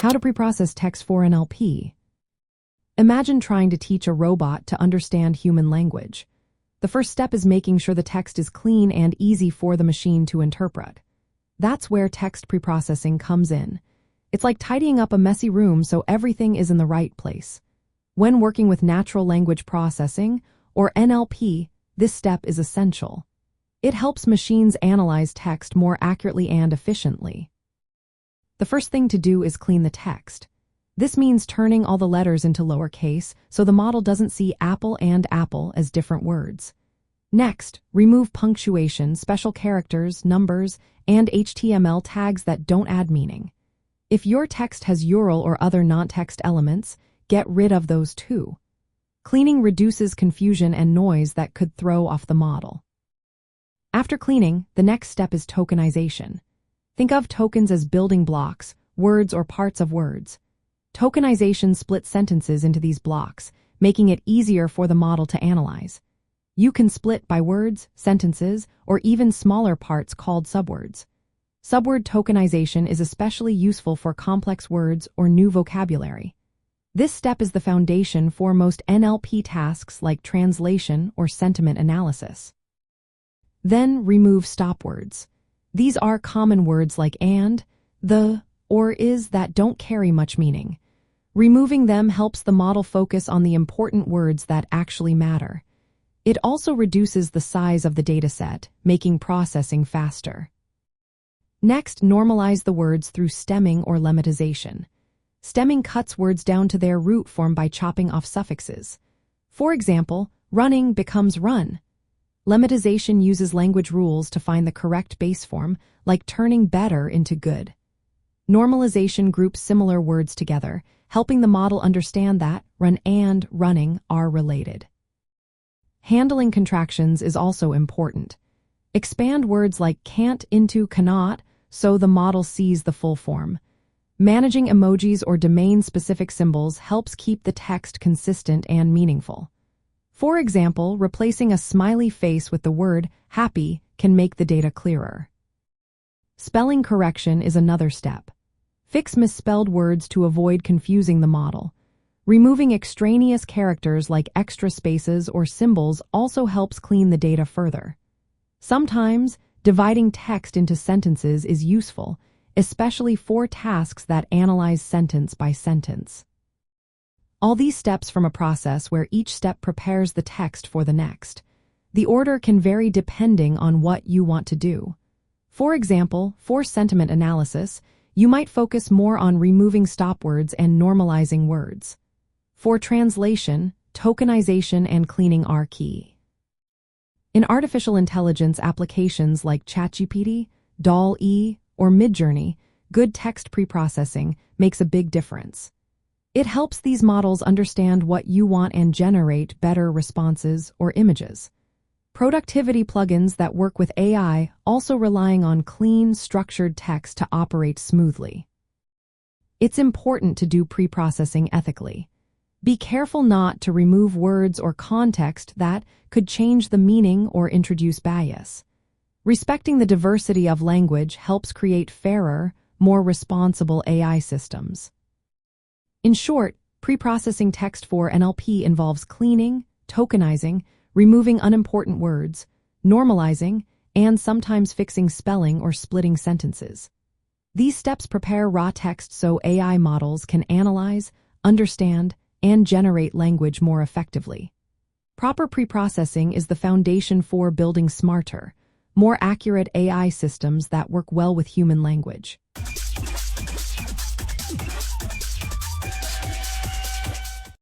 How to preprocess text for NLP. Imagine trying to teach a robot to understand human language. The first step is making sure the text is clean and easy for the machine to interpret. That's where text preprocessing comes in. It's like tidying up a messy room so everything is in the right place. When working with natural language processing, or NLP, this step is essential. It helps machines analyze text more accurately and efficiently. The first thing to do is clean the text. This means turning all the letters into lowercase so the model doesn't see apple and apple as different words. Next, remove punctuation, special characters, numbers, and HTML tags that don't add meaning. If your text has URL or other non-text elements, get rid of those too. Cleaning reduces confusion and noise that could throw off the model. After cleaning, the next step is tokenization. Think of tokens as building blocks, words or parts of words. Tokenization splits sentences into these blocks, making it easier for the model to analyze. You can split by words, sentences, or even smaller parts called subwords. Subword tokenization is especially useful for complex words or new vocabulary. This step is the foundation for most NLP tasks like translation or sentiment analysis. Then remove stopwords. These are common words like and, the, or is that don't carry much meaning. Removing them helps the model focus on the important words that actually matter. It also reduces the size of the dataset, making processing faster. Next, normalize the words through stemming or lemmatization. Stemming cuts words down to their root form by chopping off suffixes. For example, running becomes run. Lemmatization uses language rules to find the correct base form, like turning better into good. Normalization groups similar words together, helping the model understand that run and running are related. Handling contractions is also important. Expand words like can't into cannot so the model sees the full form. Managing emojis or domain-specific symbols helps keep the text consistent and meaningful. For example, replacing a smiley face with the word happy can make the data clearer. Spelling correction is another step. Fix misspelled words to avoid confusing the model. Removing extraneous characters like extra spaces or symbols also helps clean the data further. Sometimes, dividing text into sentences is useful, especially for tasks that analyze sentence by sentence. All these steps from a process where each step prepares the text for the next. The order can vary depending on what you want to do. For example, for sentiment analysis, you might focus more on removing stopwords and normalizing words. For translation, tokenization and cleaning are key. In artificial intelligence applications like ChatGPT, DALL-E, or Midjourney, good text preprocessing makes a big difference. It helps these models understand what you want and generate better responses or images. Productivity plugins that work with AI also relying on clean, structured text to operate smoothly. It's important to do preprocessing ethically. Be careful not to remove words or context that could change the meaning or introduce bias. Respecting the diversity of language helps create fairer, more responsible AI systems. In short, preprocessing text for NLP involves cleaning, tokenizing, removing unimportant words, normalizing, and sometimes fixing spelling or splitting sentences. These steps prepare raw text so AI models can analyze, understand, and generate language more effectively. Proper preprocessing is the foundation for building smarter, more accurate AI systems that work well with human language.